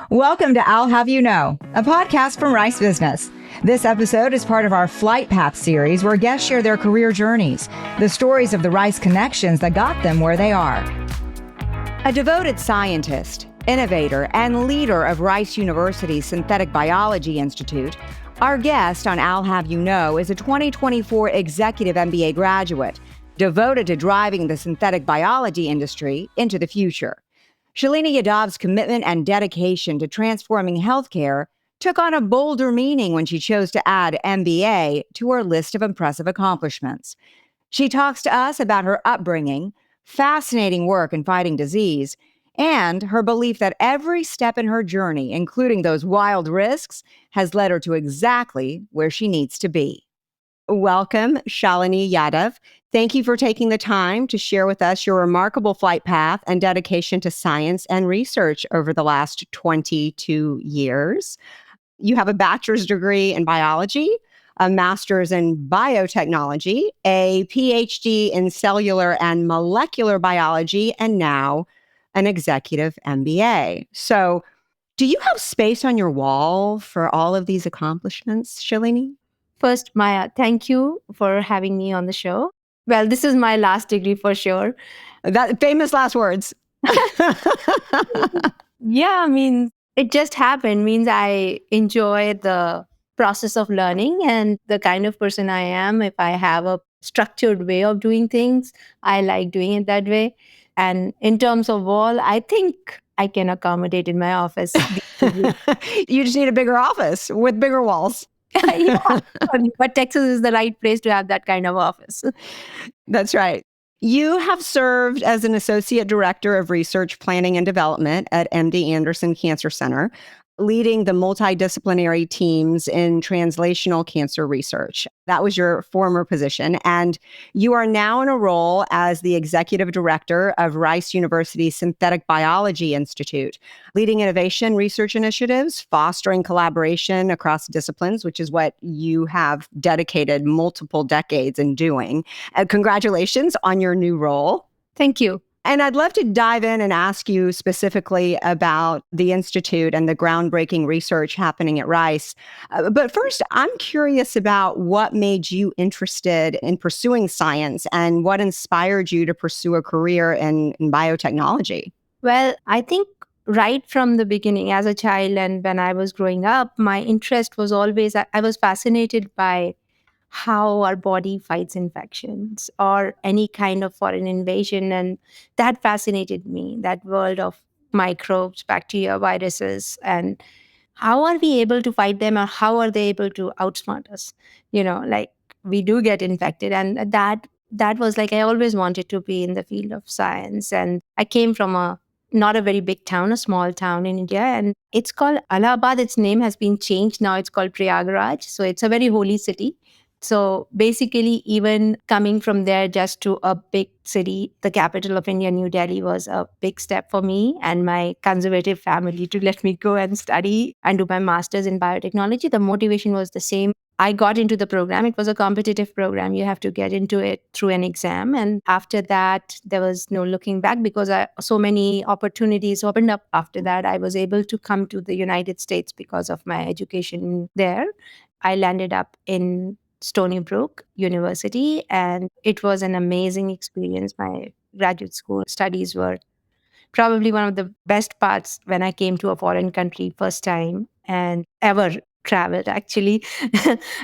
Welcome to I'll Have You Know, a podcast from Rice Business. This episode is part of our Flight Path series where guests share their career journeys, the stories of the Rice connections that got them where they are. A devoted scientist, innovator, and leader of Rice University's Synthetic Biology Institute, our guest on I'll Have You Know is a 2024 Executive MBA graduate devoted to driving the synthetic biology industry into the future. Shalini Yadav's commitment and dedication to transforming healthcare took on a bolder meaning when she chose to add MBA to her list of impressive accomplishments. She talks to us about her upbringing, fascinating work in fighting disease, and her belief that every step in her journey, including those wild risks, has led her to exactly where she needs to be. Welcome, Shalini Yadav. Thank you for taking the time to share with us your remarkable flight path and dedication to science and research over the last 22 years. You have a bachelor's degree in biology, a master's in biotechnology, a PhD in cellular and molecular biology, and now an executive MBA. So, do you have space on your wall for all of these accomplishments, Shalini? First, Maya, thank you for having me on the show. Well, this is my last degree for sure. That famous last words. Yeah, it just happened. Means I enjoy the process of learning and the kind of person I am. If I have a structured way of doing things, I like doing it that way. And in terms of wall, I think I can accommodate in my office. You just need a bigger office with bigger walls. Yeah, but Texas is the right place to have that kind of office. That's right. You have served as an associate director of research planning and development at MD Anderson Cancer Center, leading the multidisciplinary teams in translational cancer research. That was your former position. And you are now in a role as the executive director of Rice University's Synthetic Biology Institute, leading innovation research initiatives, fostering collaboration across disciplines, which is what you have dedicated multiple decades in doing. Congratulations on your new role. Thank you. And I'd love to dive in and ask you specifically about the Institute and the groundbreaking research happening at Rice. But first, I'm curious about what made you interested in pursuing science and what inspired you to pursue a career in biotechnology. Well, I think right from the beginning, as a child and when I was growing up, my interest was always, I was fascinated by how our body fights infections or any kind of foreign invasion. And that fascinated me, that world of microbes, bacteria, viruses, and how are we able to fight them or how are they able to outsmart us? Like we do get infected. And that was like, I always wanted to be in the field of science. And I came from not a very big town, a small town in India. And it's called Allahabad. Its name has been changed. Now it's called Prayagraj. So it's a very holy city. So basically, even coming from there just to a big city, the capital of India, New Delhi, was a big step for me and my conservative family to let me go and study and do my master's in biotechnology. The motivation was the same. I got into the program. It was a competitive program. You have to get into it through an exam. And after that, there was no looking back because so many opportunities opened up after that. I was able to come to the United States because of my education there. I landed up in Stony Brook University, and it was an amazing experience. My graduate school studies were probably one of the best parts when I came to a foreign country first time and ever traveled, actually.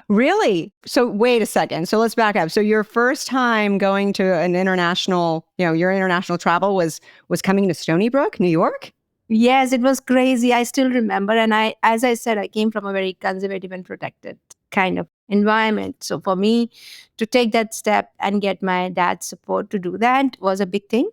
Really? So wait a second. So let's back up. So your first time going to an international, your international travel was coming to Stony Brook, New York? Yes, it was crazy. I still remember. And as I said, I came from a very conservative and protected kind of environment. So for me to take that step and get my dad's support to do that was a big thing.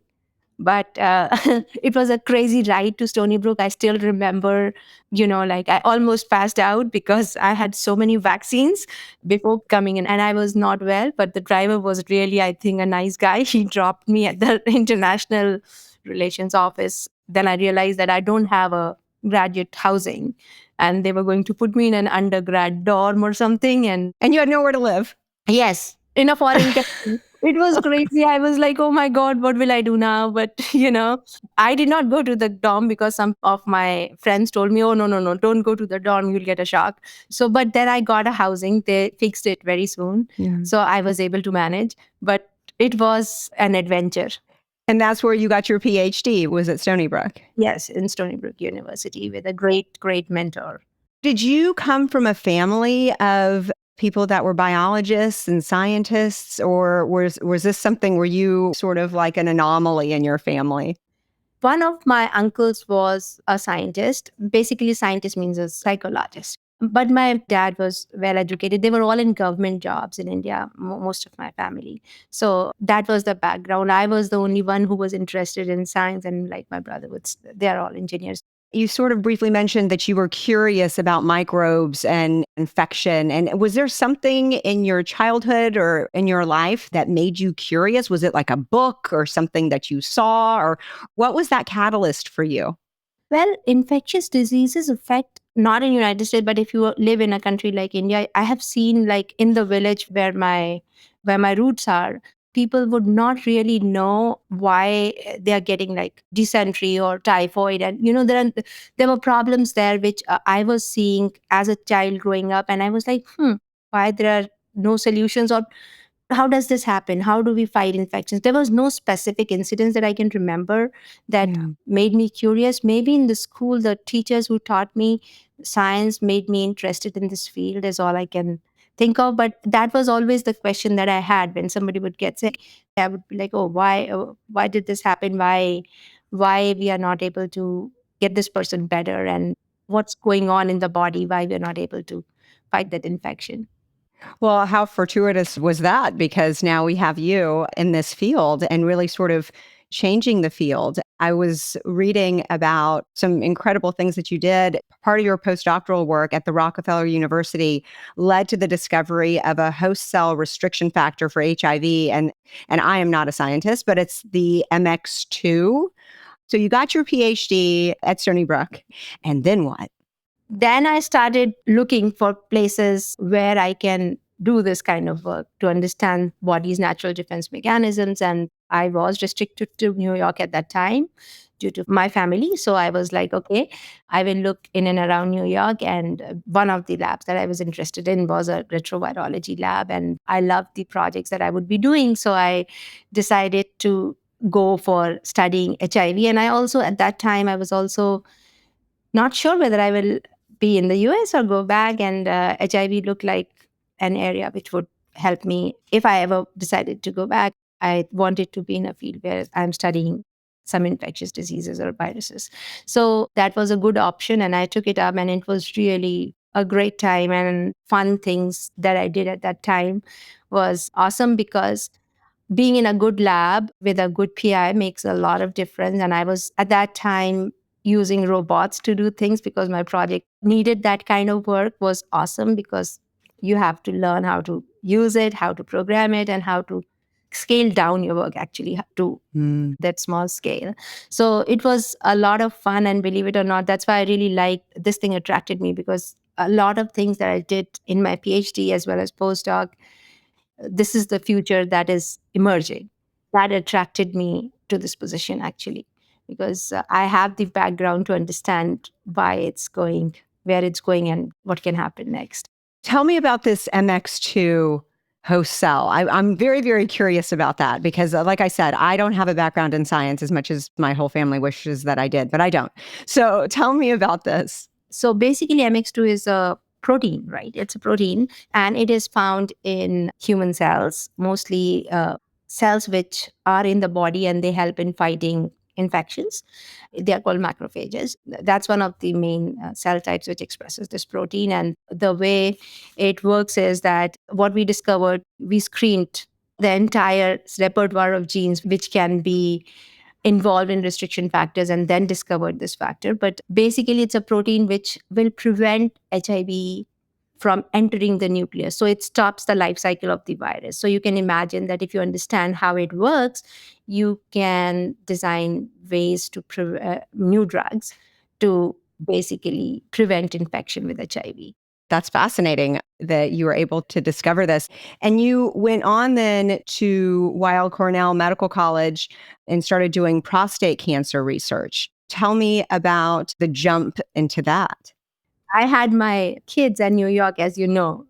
But it was a crazy ride to Stony Brook. I still remember, like I almost passed out because I had so many vaccines before coming in and I was not well. But the driver was really, I think, a nice guy. He dropped me at the international relations office. Then I realized that I don't have a graduate housing and they were going to put me in an undergrad dorm or something. And you had nowhere to live. Yes. in a foreign country. It was crazy. I was like, oh my God, what will I do now? But, I did not go to the dorm because some of my friends told me, oh, no, no, no, don't go to the dorm. You'll get a shock. So, but then I got a housing. They fixed it very soon. Yeah. So I was able to manage. But it was an adventure. And that's where you got your PhD, was at Stony Brook. Yes, in Stony Brook University with a great, great mentor. Did you come from a family of people that were biologists and scientists, or was this something where you sort of like an anomaly in your family? One of my uncles was a scientist. Basically, scientist means a psychologist. But my dad was well educated. They were all in government jobs in India, most of my family. So that was the background. I was the only one who was interested in science, and like my brother was, they're all engineers. You sort of briefly mentioned that you were curious about microbes and infection. And was there something in your childhood or in your life that made you curious? Was it like a book or something that you saw? Or what was that catalyst for you? Well, infectious diseases affect not in United States, but if you live in a country like India, I have seen like in the village where my roots are, people would not really know why they are getting like dysentery or typhoid, and there were problems there which I was seeing as a child growing up, and I was like, why there are no solutions, or how does this happen? How do we fight infections? There was no specific incidents that I can remember that Yeah. made me curious. Maybe in the school, the teachers who taught me science made me interested in this field, is all I can think of. But that was always the question that I had when somebody would get sick. I would be like, oh, why did this happen? Why we are not able to get this person better? And what's going on in the body? Why we are not able to fight that infection? Well, how fortuitous was that? Because now we have you in this field and really sort of changing the field. I was reading about some incredible things that you did. Part of your postdoctoral work at the Rockefeller University led to the discovery of a host cell restriction factor for HIV. And I am not a scientist, but it's the MX2. So you got your PhD at Stony Brook. And then what? Then I started looking for places where I can do this kind of work to understand body's natural defense mechanisms. And I was restricted to New York at that time due to my family. So I was like, okay, I will look in and around New York. And one of the labs that I was interested in was a retrovirology lab. And I loved the projects that I would be doing. So I decided to go for studying HIV. And I also, at that time, I was also not sure whether I will be in the US or go back. And HIV looked like an area which would help me if I ever decided to go back. I wanted to be in a field where I'm studying some infectious diseases or viruses. So that was a good option. And I took it up, and it was really a great time, and fun things that I did at that time was awesome because being in a good lab with a good PI makes a lot of difference. And I was at that time using robots to do things because my project needed that kind of work. Was awesome because you have to learn how to use it, how to program it, and how to scale down your work actually to that small scale. So it was a lot of fun. And believe it or not, that's why I really liked this thing, attracted me, because a lot of things that I did in my PhD as well as postdoc, this is the future that is emerging. That attracted me to this position actually, because I have the background to understand why it's going, where it's going, and what can happen next. Tell me about this MX2 host cell. I'm very, very curious about that because, like I said, I don't have a background in science as much as my whole family wishes that I did, but I don't. So tell me about this. So basically, MX2 is a protein, right? It's a protein, and it is found in human cells, mostly cells which are in the body, and they help in fighting infections. They are called macrophages. That's one of the main cell types which expresses this protein. And the way it works is that what we discovered, we screened the entire repertoire of genes which can be involved in restriction factors, and then discovered this factor. But basically, it's a protein which will prevent HIV from entering the nucleus. So it stops the life cycle of the virus. So you can imagine that if you understand how it works, you can design ways to new drugs to basically prevent infection with HIV. That's fascinating that you were able to discover this. And you went on then to Weill Cornell Medical College and started doing prostate cancer research. Tell me about the jump into that. I had my kids, and New York, as you know,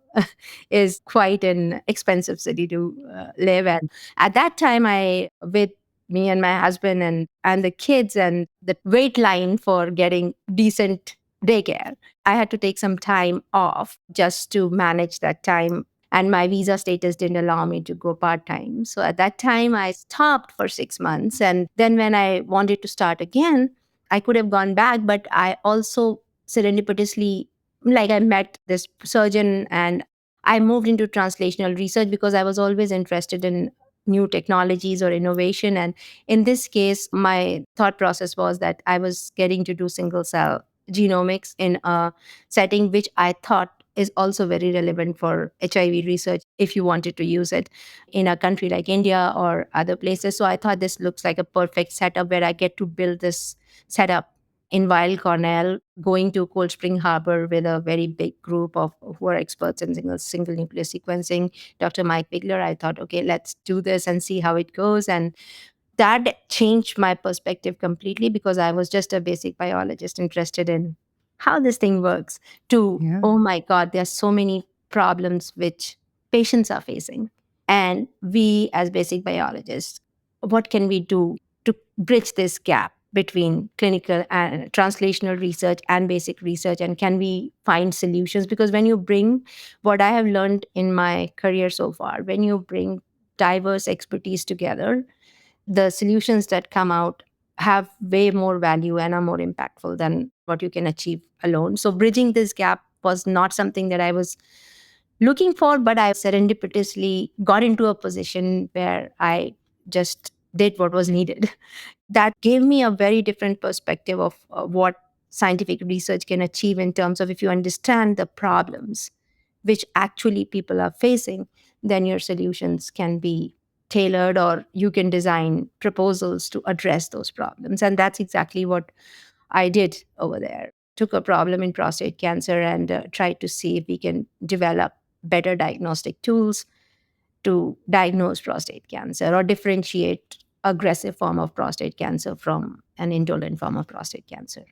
is quite an expensive city to live in. At that time, with me and my husband and the kids and the wait line for getting decent daycare, I had to take some time off just to manage that time. And my visa status didn't allow me to go part time. So at that time, I stopped for 6 months. And then when I wanted to start again, I could have gone back, but I also serendipitously, like, I met this surgeon and I moved into translational research because I was always interested in new technologies or innovation. And in this case, my thought process was that I was getting to do single cell genomics in a setting which I thought is also very relevant for HIV research if you wanted to use it in a country like India or other places. So I thought this looks like a perfect setup where I get to build this setup in Weill Cornell, going to Cold Spring Harbor with a very big group of who are experts in single nucleus sequencing, Dr. Mike Bigler. I thought, okay, let's do this and see how it goes. And that changed my perspective completely because I was just a basic biologist interested in how this thing works to, oh my God, there's so many problems which patients are facing. And we as basic biologists, what can we do to bridge this gap between clinical and translational research and basic research? And can we find solutions? Because when you bring what I have learned in my career so far, when you bring diverse expertise together, the solutions that come out have way more value and are more impactful than what you can achieve alone. So bridging this gap was not something that I was looking for, but I serendipitously got into a position where I just did what was needed. That gave me a very different perspective of what scientific research can achieve in terms of if you understand the problems which actually people are facing, then your solutions can be tailored or you can design proposals to address those problems. And that's exactly what I did over there. Took a problem in prostate cancer and tried to see if we can develop better diagnostic tools to diagnose prostate cancer or differentiate aggressive form of prostate cancer from an indolent form of prostate cancer.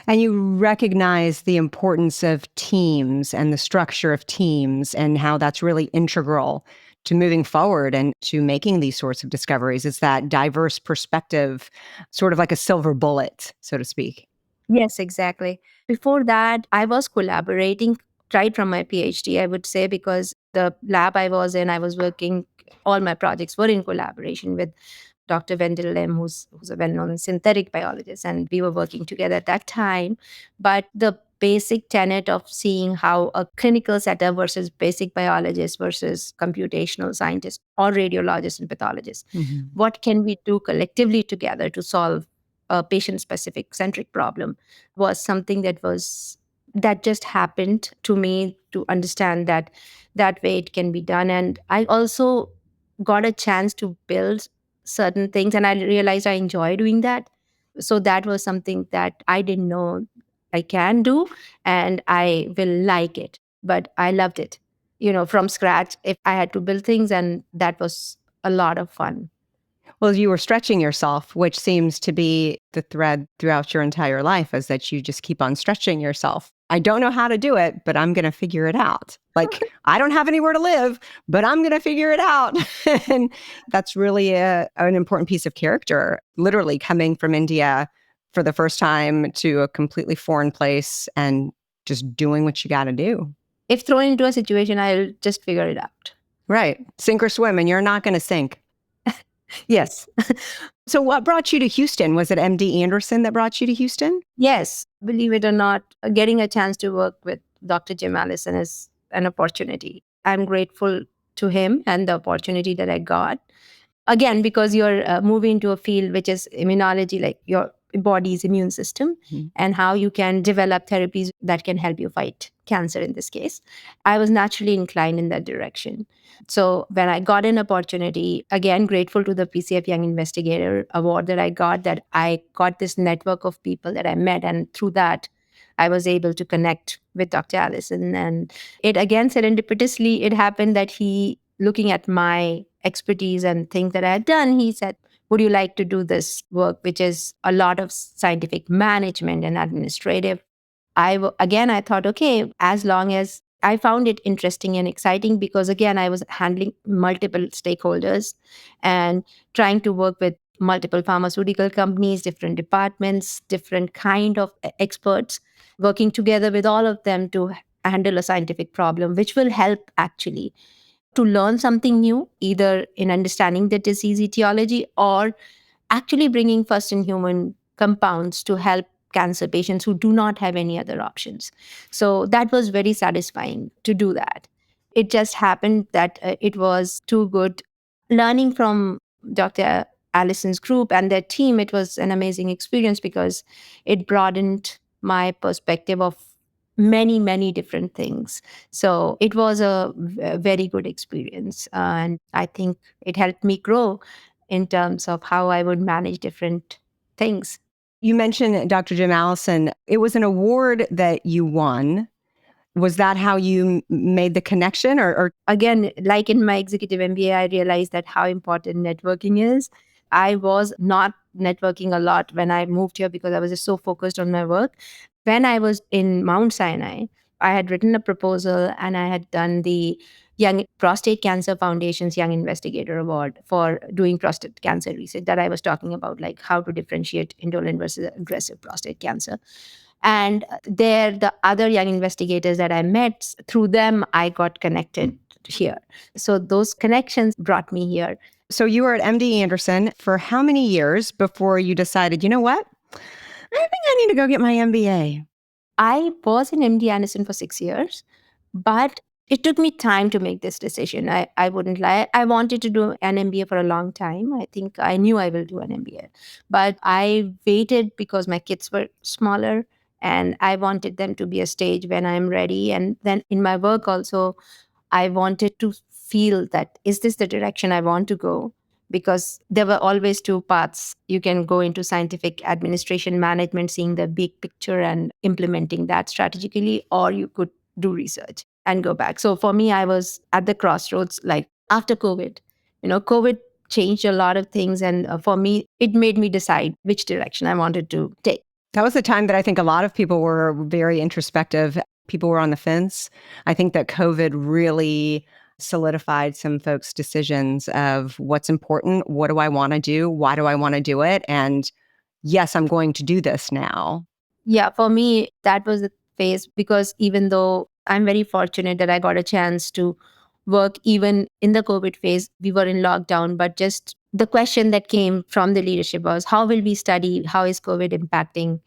And you recognize the importance of teams and the structure of teams and how that's really integral to moving forward and to making these sorts of discoveries. It's that diverse perspective, sort of like a silver bullet, so to speak. Yes, exactly. Before that, I was collaborating right from my PhD, I would say, because the lab I was in, I was working, all my projects were in collaboration with Dr. Wendell Lim, who's a well-known synthetic biologist, and we were working together at that time. But the basic tenet of seeing how a clinical setup versus basic biologist versus computational scientist or radiologist and pathologist, what can we do collectively together to solve a patient-specific centric problem was something that just happened to me to understand that way it can be done. And I also got a chance to build certain things and I realized I enjoy doing that. So that was something that I didn't know I can do and I will like it. But I loved it, from scratch if I had to build things, and that was a lot of fun. Well, you were stretching yourself, which seems to be the thread throughout your entire life, is that you just keep on stretching yourself. I don't know how to do it, but I'm going to figure it out. Like, I don't have anywhere to live, but I'm going to figure it out. And that's really an important piece of character, literally coming from India for the first time to a completely foreign place and just doing what you got to do. If thrown into a situation, I'll just figure it out. Right. Sink or swim, and you're not going to sink. Yes. So what brought you to Houston? Was it MD Anderson that brought you to Houston? Yes. Believe it or not, getting a chance to work with Dr. Jim Allison is an opportunity. I'm grateful to him and the opportunity that I got. Again, because you're moving into a field which is immunology, like your body's immune system, and how you can develop therapies that can help you fight cancer in this case. I was naturally inclined in that direction. So when I got an opportunity, again, grateful to the PCF Young Investigator Award that I got this network of people that I met. And through that, I was able to connect with Dr. Allison. And it again, serendipitously, it happened that he, looking at my expertise and things that I had done, he said, would you like to do this work, which is a lot of scientific management and administrative? Again, I thought, okay, as long as I found it interesting and exciting, because again, I was handling multiple stakeholders and trying to work with multiple pharmaceutical companies, different departments, different kind of experts, working together with all of them to handle a scientific problem, which will help actually to learn something new, either in understanding the disease etiology or actually bringing first in human compounds to help cancer patients who do not have any other options. So that was very satisfying to do that. It just happened that it was too good. Learning from Dr. Allison's group and their team, it was an amazing experience because it broadened my perspective of many, many different things. So it was a very good experience. And I think it helped me grow in terms of how I would manage different things. You mentioned Dr. Jim Allison. It was an award that you won. Was that how you made the connection or? Again, like in my executive MBA, I realized that how important networking is. I was not networking a lot when I moved here because I was just so focused on my work. When I was in Mount Sinai, I had written a proposal and I had done the Young Prostate Cancer Foundation's Young Investigator Award for doing prostate cancer research that I was talking about, like how to differentiate indolent versus aggressive prostate cancer. And there, the other young investigators that I met, through them, I got connected here. So those connections brought me here. So you were at MD Anderson for how many years before you decided, you know what? I think I need to go get my MBA. I was in MD Anderson for 6 years, but it took me time to make this decision. I wouldn't lie. I wanted to do an MBA for a long time. I think I knew I will do an MBA, but I waited because my kids were smaller and I wanted them to be a stage when I'm ready. And then in my work also, I wanted to feel that, is this the direction I want to go? Because there were always two paths. You can go into scientific administration management, seeing the big picture and implementing that strategically, or you could do research and go back. So for me, I was at the crossroads, like after COVID. COVID changed a lot of things. And for me, it made me decide which direction I wanted to take. That was the time that I think a lot of people were very introspective. People were on the fence. I think that COVID really solidified some folks' decisions of what's important, what do I want to do, why do I want to do it, and yes, I'm going to do this now. Yeah, for me, that was the phase because even though I'm very fortunate that I got a chance to work even in the COVID phase, we were in lockdown, but just the question that came from the leadership was, how will we study? How is COVID impacting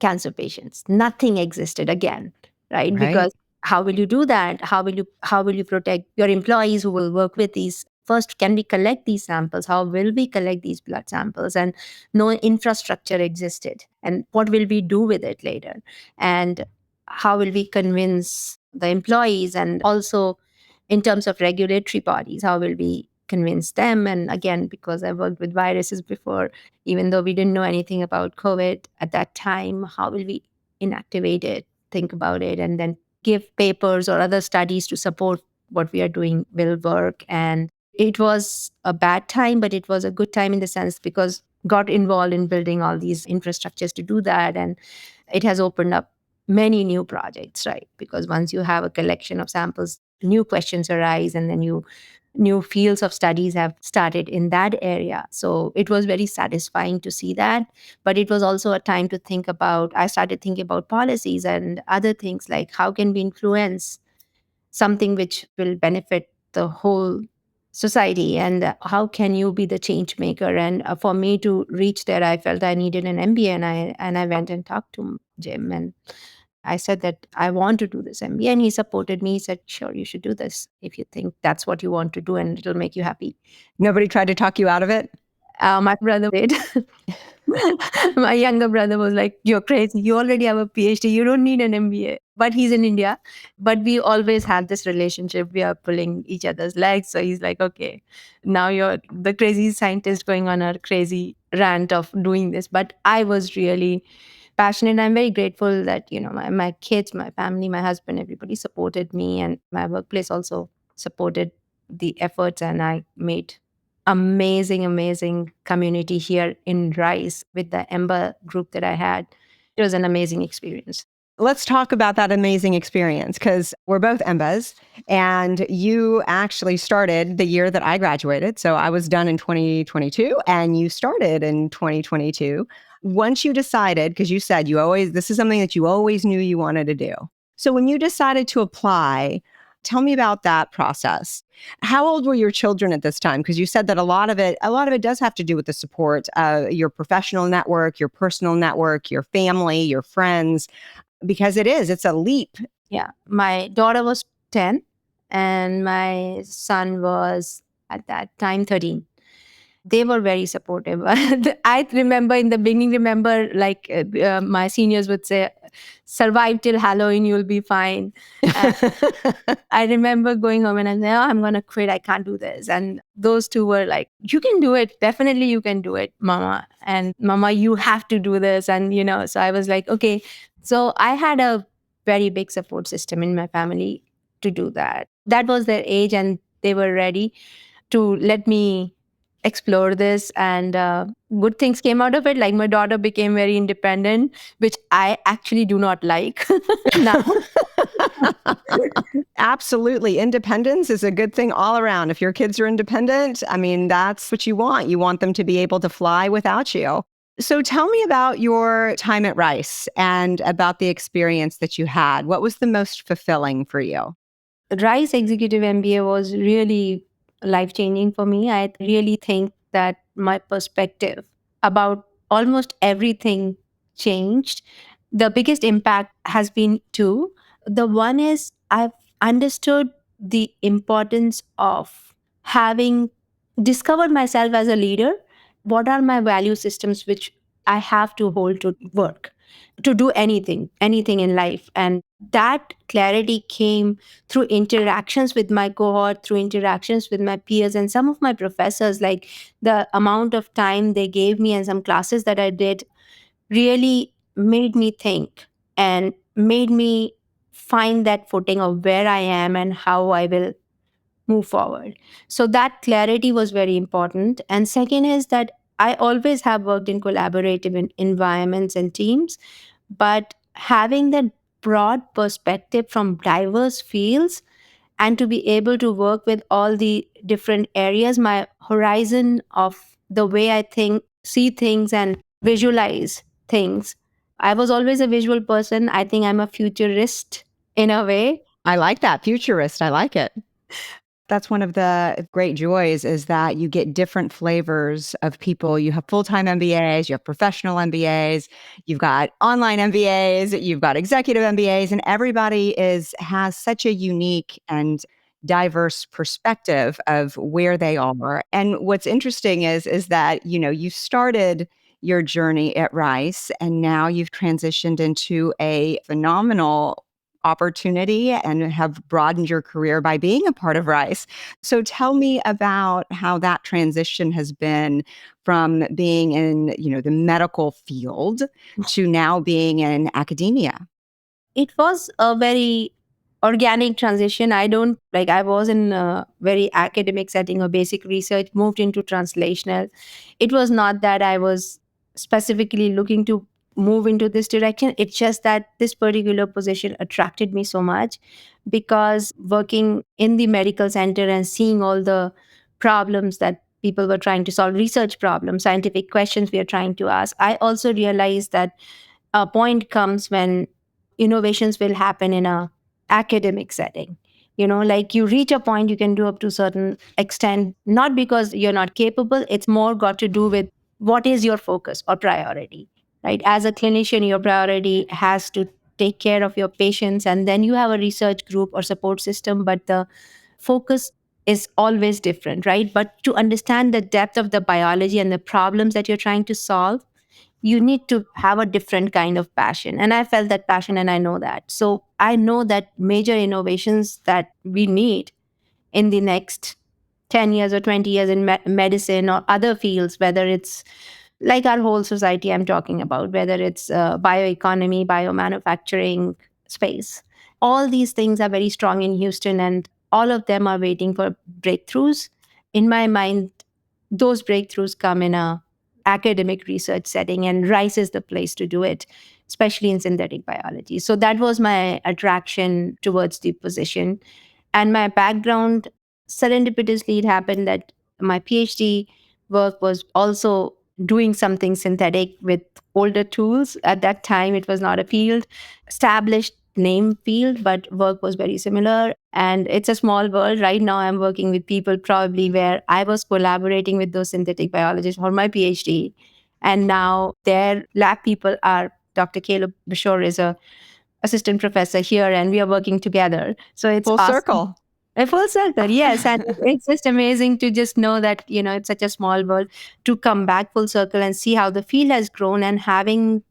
cancer patients? Nothing existed again, right? Because how will you do that? How will you protect your employees who will work with these? First, can we collect these samples? How will we collect these blood samples? And no infrastructure existed. And what will we do with it later? And how will we convince the employees? And also, in terms of regulatory bodies, how will we convince them? And again, because I worked with viruses before, even though we didn't know anything about COVID at that time, how will we inactivate it, think about it, and then give papers or other studies to support what we are doing will work? And it was a bad time, but it was a good time in the sense because got involved in building all these infrastructures to do that. And it has opened up many new projects, right? Because once you have a collection of samples, new questions arise, and then new fields of studies have started in that area. So it was very satisfying to see that. But it was also a time to think about, I started thinking about policies and other things like how can we influence something which will benefit the whole society, and how can you be the change maker? And for me to reach there, I felt I needed an MBA, and I went and talked to Jim, and I said that I want to do this MBA, and he supported me. He said, sure, you should do this if you think that's what you want to do and it'll make you happy. Nobody tried to talk you out of it? My brother did. My younger brother was like, you're crazy. You already have a PhD. You don't need an MBA. But he's in India. But we always had this relationship. We are pulling each other's legs. So he's like, okay, now you're the crazy scientist going on a crazy rant of doing this. But I was really passionate. I'm very grateful that, my kids, my family, my husband, everybody supported me, and my workplace also supported the efforts. And I made amazing community here in Rice with the EMBA group that I had. It was an amazing experience. Let's talk about that amazing experience, because we're both MBAs, and you actually started the year that I graduated. So I was done in 2022 and you started in 2022. Once you decided, because you said this is something that you always knew you wanted to do. So when you decided to apply, tell me about that process. How old were your children at this time? Because you said that a lot of it does have to do with the support, your professional network, your personal network, your family, your friends, because it's a leap. Yeah. My daughter was 10 and my son was at that time 13. They were very supportive. I remember in the beginning, my seniors would say, survive till Halloween, you'll be fine. I remember going home and I said, oh, I'm going to quit. I can't do this. And those two were like, you can do it. Definitely you can do it, Mama. And Mama, you have to do this. And, so I was like, okay. So I had a very big support system in my family to do that. That was their age and they were ready to let me explore this, and good things came out of it. Like my daughter became very independent, which I actually do not like now. Absolutely. Independence is a good thing all around. If your kids are independent, I mean, that's what you want. You want them to be able to fly without you. So tell me about your time at Rice and about the experience that you had. What was the most fulfilling for you? Rice Executive MBA was really life-changing for me. I really think that my perspective about almost everything changed. The biggest impact has been two. The one is I've understood the importance of having discovered myself as a leader. What are my value systems which I have to hold to work, to do anything in life? And that clarity came through interactions with my cohort, through interactions with my peers and some of my professors. Like the amount of time they gave me and some classes that I did really made me think and made me find that footing of where I am and how I will move forward. So that clarity was very important. And second is that I always have worked in collaborative environments and teams, but having that broad perspective from diverse fields and to be able to work with all the different areas, my horizon of the way I think, see things, and visualize things. I was always a visual person. I think I'm a futurist in a way. I like that. Futurist. I like it. That's one of the great joys, is that you get different flavors of people. You have full-time MBAs, you have professional MBAs, you've got online MBAs, you've got executive MBAs, and everybody has such a unique and diverse perspective of where they are. And what's interesting is that, you started your journey at Rice and now you've transitioned into a phenomenal opportunity and have broadened your career by being a part of Rice. So tell me about how that transition has been from being in, the medical field to now being in academia. It was a very organic transition. I was in a very academic setting of basic research, moved into translational. It was not that I was specifically looking to move into this direction. It's just that this particular position attracted me so much because working in the medical center and seeing all the problems that people were trying to solve, research problems, scientific questions we are trying to ask, I also realized that a point comes when innovations will happen in a academic setting. Like you reach a point you can do up to a certain extent, not because you're not capable. It's more got to do with what is your focus or priority, right? As a clinician, your priority has to take care of your patients, and then you have a research group or support system, but the focus is always different, right? But to understand the depth of the biology and the problems that you're trying to solve, you need to have a different kind of passion. And I felt that passion and I know that. So I know that major innovations that we need in the next 10 years or 20 years in medicine or other fields, whether it's like our whole society I'm talking about, whether it's bioeconomy, biomanufacturing space. All these things are very strong in Houston, and all of them are waiting for breakthroughs. In my mind, those breakthroughs come in a academic research setting, and rice is the place to do it, especially in synthetic biology. So that was my attraction towards the position. And my background, serendipitously, it happened that my PhD work was also doing something synthetic with older tools. At that time, it was not a field, established name field, but work was very similar. And it's a small world. Right now, I'm working with people probably where I was collaborating with those synthetic biologists for my PhD. And now their lab people are Dr. Caleb Bishore is a assistant professor here, and we are working together. So it's Full awesome. circle. A full circle, yes. And it's just amazing to just know that, it's such a small world, to come back full circle and see how the field has grown, and having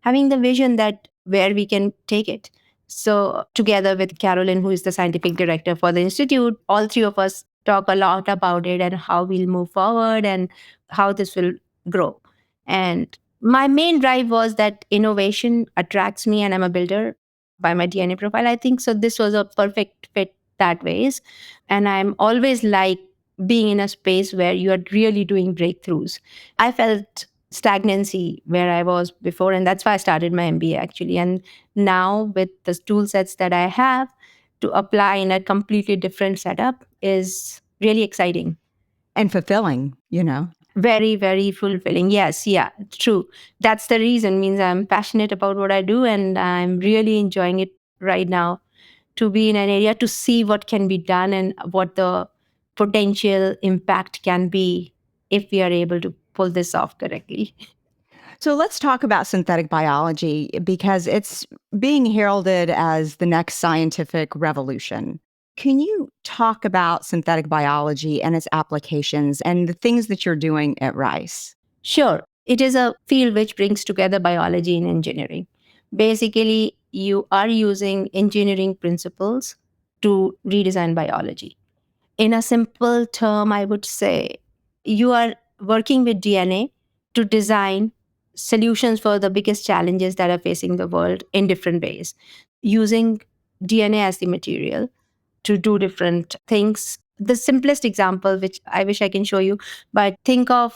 the vision that where we can take it. So together with Carolyn, who is the scientific director for the institute, all three of us talk a lot about it and how we'll move forward and how this will grow. And my main drive was that innovation attracts me, and I'm a builder by my DNA profile, I think. So this was a perfect fit that ways. And I'm always like being in a space where you are really doing breakthroughs. I felt stagnancy where I was before, and that's why I started my MBA actually. And now with the tool sets that I have to apply in a completely different setup is really exciting. And fulfilling. Very, very fulfilling. Yes, yeah, true. That's the reason, means I'm passionate about what I do, and I'm really enjoying it right now, to be in an area to see what can be done and what the potential impact can be if we are able to pull this off correctly. So let's talk about synthetic biology because it's being heralded as the next scientific revolution. Can you talk about synthetic biology and its applications and the things that you're doing at Rice? Sure. It is a field which brings together biology and engineering. Basically, you are using engineering principles to redesign biology. In a simple term, I would say you are working with DNA to design solutions for the biggest challenges that are facing the world in different ways, using DNA as the material to do different things. The simplest example, which I wish I can show you, but think of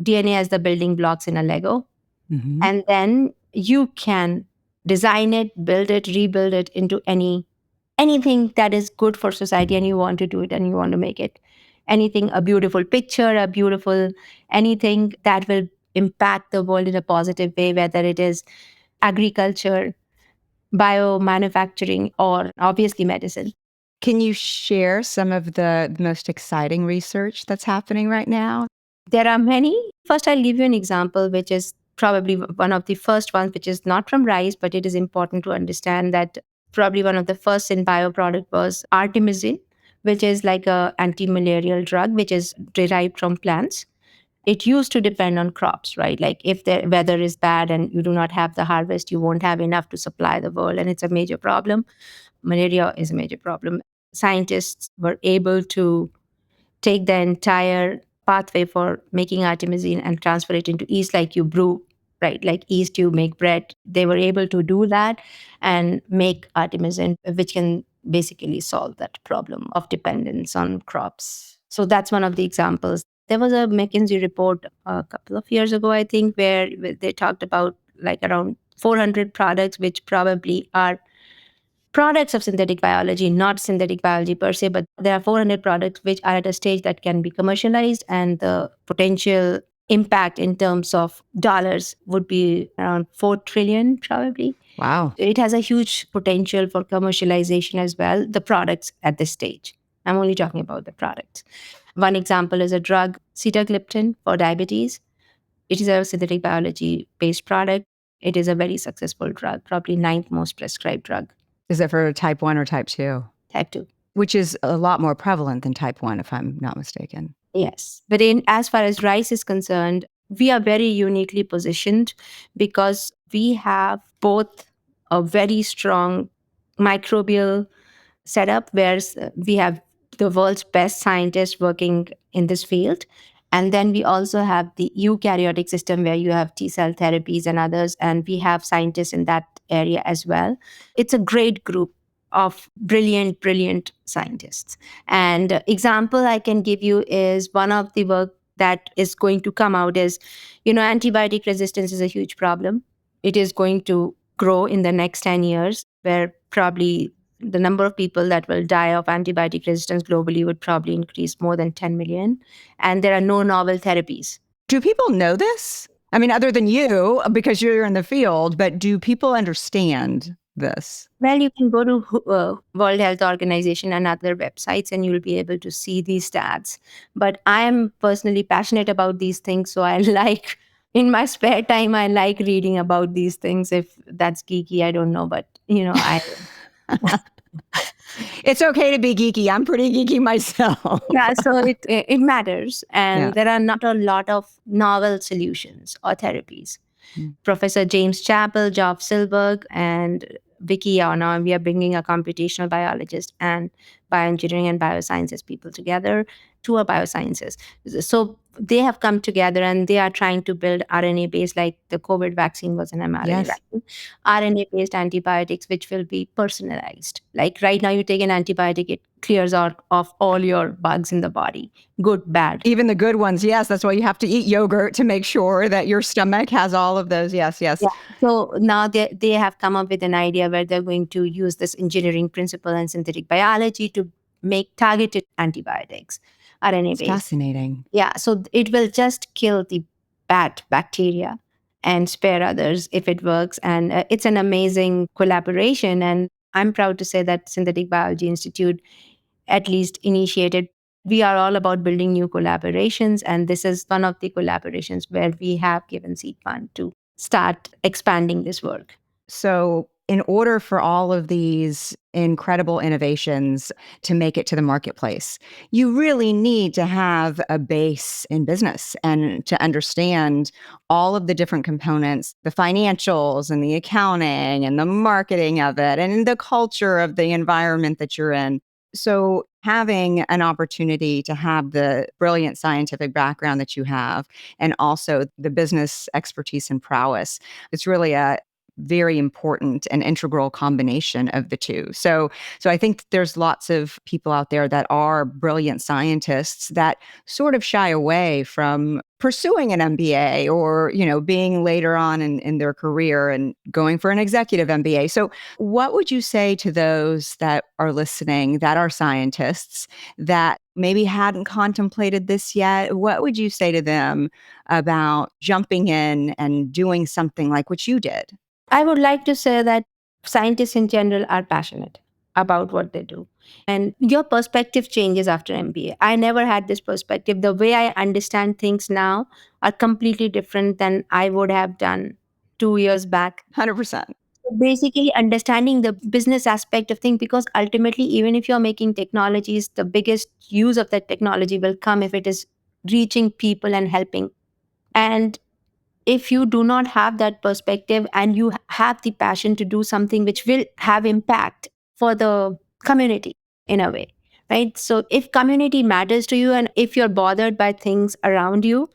DNA as the building blocks in a Lego. Mm-hmm. And then you can design it, build it, rebuild it into anything that is good for society, and you want to do it and you want to make it anything, a beautiful picture, a beautiful anything that will impact the world in a positive way, whether it is agriculture, biomanufacturing, or obviously medicine. Can you share some of the most exciting research that's happening right now? There are many. First, I'll give you an example, which is probably one of the first ones, which is not from rice, but it is important to understand that probably one of the first in bioproduct was artemisinin, which is like a anti-malarial drug, which is derived from plants. It used to depend on crops, right? Like if the weather is bad and you do not have the harvest, you won't have enough to supply the world, and it's a major problem. Malaria is a major problem. Scientists were able to take the entire pathway for making artemisinin and transfer it into yeast, like you brew, right? Like yeast, you make bread. They were able to do that and make artemisinin, which can basically solve that problem of dependence on crops. So that's one of the examples. There was a McKinsey report a couple of years ago, I think, where they talked about like around 400 products, which probably are products of synthetic biology, not synthetic biology per se, but there are 400 products which are at a stage that can be commercialized, and the potential impact in terms of dollars would be around 4 trillion probably. Wow. It has a huge potential for commercialization as well, the products at this stage. I'm only talking about the products. One example is a drug, sitagliptin, for diabetes. It is a synthetic biology based product. It is a very successful drug, probably ninth most prescribed drug. Is it for type 1 or type 2? Type 2. Which is a lot more prevalent than type 1, if I'm not mistaken. Yes. But in as far as rice is concerned, we are very uniquely positioned because we have both a very strong microbial setup where we have the world's best scientists working in this field, And then we also have the eukaryotic system where you have T cell therapies and others, and we have scientists in that area as well. It's a great group of brilliant, brilliant scientists. And example I can give you is one of the work that is going to come out is, antibiotic resistance is a huge problem. It is going to grow in the next 10 years, where probably the number of people that will die of antibiotic resistance globally would probably increase more than 10 million. And there are no novel therapies. Do people know this? I mean, other than you, because you're in the field, but do people understand this? Well, you can go to World Health Organization and other websites and you'll be able to see these stats. But I am personally passionate about these things. So I like, in my spare time, I like reading about these things. If that's geeky, I don't know. But, I... It's okay to be geeky. I'm pretty geeky myself. Yeah, so it matters. And Yeah. there are not a lot of novel solutions or therapies. Professor James Chappell, Geoff Silberg, and Vicky Yauna, we are bringing a computational biologist and bioengineering and biosciences people together to a biosciences. So they have come together and they are trying to build RNA-based, like the COVID vaccine was an mRNA, Yes. right? RNA-based antibiotics, which will be personalized. Like right now, you take an antibiotic, it clears out of all your bugs in the body, good, bad. Even the good ones, yes. That's why you have to eat yogurt to make sure that your stomach has all of those. Yes, yes. Yeah. So now they have come up with an idea where they're going to use this engineering principle and synthetic biology to make targeted antibiotics, It's RNA-based. fascinating. Yeah, so it will just kill the bad bacteria and spare others if it works. And it's an amazing collaboration. And I'm proud to say that Synthetic Biology Institute at least initiated. We are all about building new collaborations. And this is one of the collaborations where we have given seed fund to start expanding this work. So, in order for all of these incredible innovations to make it to the marketplace, you really need to have a base in business and to understand all of the different components, the financials and the accounting and the marketing of it and the culture of the environment that you're in. So, having an opportunity to have the brilliant scientific background that you have and also the business expertise and prowess, it's really a very important and integral combination of the two. So I think there's lots of people out there that are brilliant scientists that sort of shy away from pursuing an MBA or, being later on in their career and going for an executive MBA. So what would you say to those that are listening that are scientists that maybe hadn't contemplated this yet? What would you say to them about jumping in and doing something like what you did? I would like to say that scientists in general are passionate about what they do. And your perspective changes after MBA. I never had this perspective. The way I understand things now are completely different than I would have done 2 years back. 100%. Basically, understanding the business aspect of things, because ultimately, even if you're making technologies, the biggest use of that technology will come if it is reaching people and helping. And if you do not have that perspective and you have the passion to do something which will have impact for the community in a way, right? So if community matters to you and if you're bothered by things around you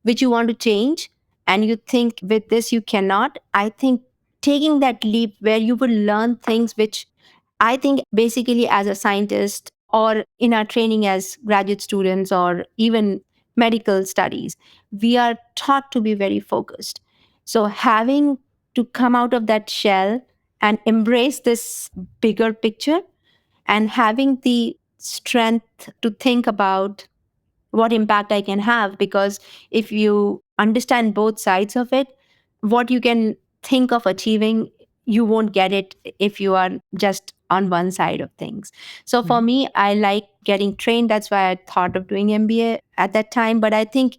which you want to change and you think with this you cannot, I think taking that leap where you will learn things which I think basically as a scientist or in our training as graduate students or even medical studies, we are taught to be very focused. So having to come out of that shell and embrace this bigger picture and having the strength to think about what impact I can have, because if you understand both sides of it, what you can think of achieving, you won't get it if you are just on one side of things. So for me, I like getting trained. That's why I thought of doing MBA at that time. But I think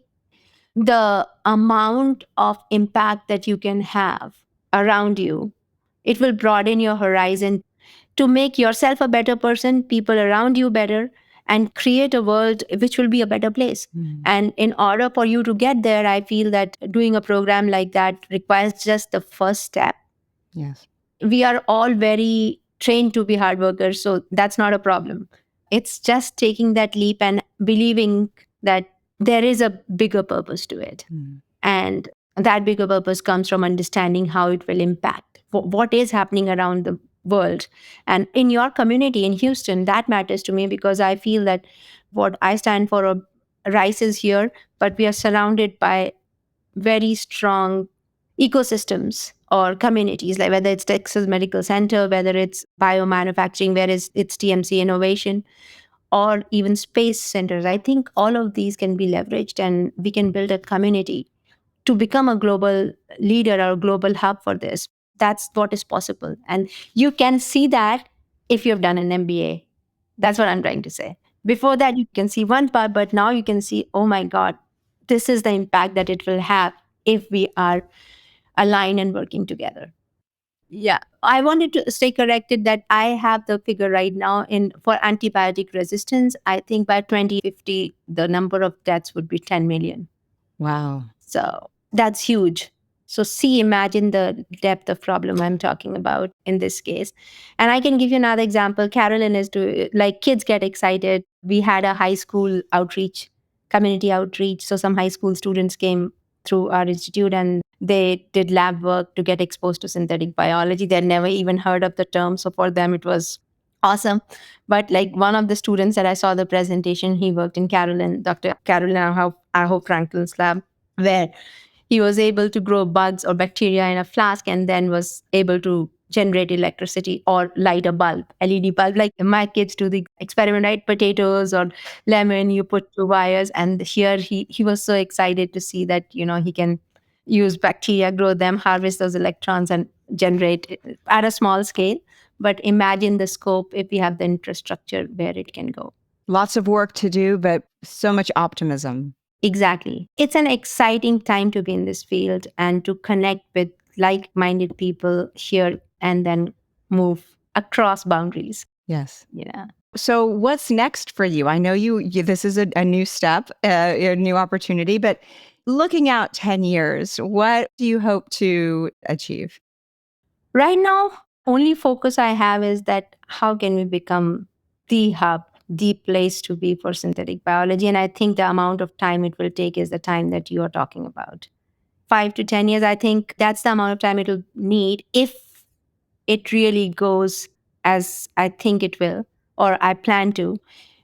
the amount of impact that you can have around you, it will broaden your horizon to make yourself a better person, people around you better, and create a world which will be a better place. And in order for you to get there, I feel that doing a program like that requires just the first step. Yes. We are all very trained to be hard workers, so that's not a problem. It's just taking that leap and believing that there is a bigger purpose to it. And that bigger purpose comes from understanding how it will impact what is happening around the world. And in your community in Houston, that matters to me because I feel that what I stand for, rice is here, but we are surrounded by very strong ecosystems or communities, like whether it's Texas Medical Center, whether it's biomanufacturing, where it's TMC innovation, or even space centers. I think all of these can be leveraged and we can build a community to become a global leader or a global hub for this. That's what is possible. And you can see that if you've done an MBA. That's what I'm trying to say. Before that, you can see one part, but now you can see, oh my God, this is the impact that it will have if we are aligned and working together. Yeah, I wanted to stay corrected that I have the figure right now for antibiotic resistance. I think by 2050, the number of deaths would be 10 million. Wow. So that's huge. So imagine the depth of problem I'm talking about in this case. And I can give you another example. Carolyn is kids get excited. We had a high school outreach, community outreach. So some high school students came through our institute and they did lab work to get exposed to synthetic biology. They'd never even heard of the term. So for them, it was awesome. But like one of the students that I saw the presentation, he worked in Dr. Carolyn Aho Franklin's lab, where he was able to grow bugs or bacteria in a flask and then was able to generate electricity or light a bulb, LED bulb. Like my kids do the experiment, right? Potatoes or lemon, you put two wires. And here he was so excited to see that, he can use bacteria, grow them, harvest those electrons and generate it at a small scale. But imagine the scope if we have the infrastructure where it can go. Lots of work to do, but so much optimism. Exactly. It's an exciting time to be in this field and to connect with like-minded people here and then move across boundaries. Yes. Yeah. So what's next for you? I know this is a new step, a new opportunity, but looking out 10 years, what do you hope to achieve? Right now, only focus I have is that how can we become the hub, the place to be for synthetic biology. And I think the amount of time it will take is the time that you are talking about. 5 to 10 years, I think that's the amount of time it'll need if it really goes as I think it will, or I plan to,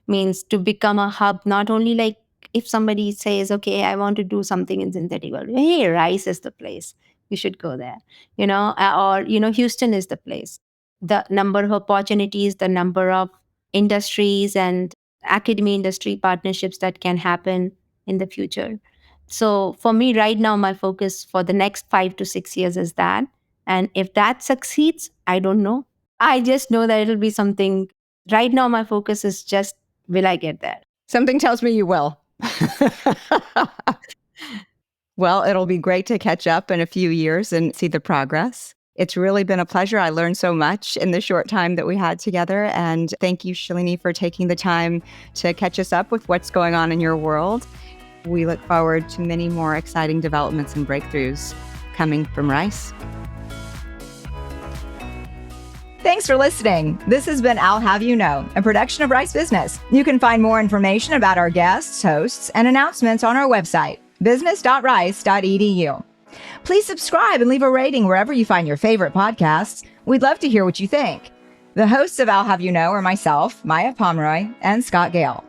means to become a hub, not only like if somebody says, okay, I want to do something in synthetic biology, hey, rice is the place. You should go there, or, Houston is the place. The number of opportunities, the number of industries and academia industry partnerships that can happen in the future. So for me right now, my focus for the next 5 to 6 years is that. And if that succeeds, I don't know. I just know that it'll be something. Right now, my focus is just, will I get there? Something tells me you will. Well, it'll be great to catch up in a few years and see the progress. It's really been a pleasure. I learned so much in the short time that we had together. And thank you, Shalini, for taking the time to catch us up with what's going on in your world. We look forward to many more exciting developments and breakthroughs coming from Rice. Thanks for listening. This has been I'll Have You Know, a production of Rice Business. You can find more information about our guests, hosts, and announcements on our website, business.rice.edu. Please subscribe and leave a rating wherever you find your favorite podcasts. We'd love to hear what you think. The hosts of I'll Have You Know are myself, Maya Pomroy, and Scott Gale.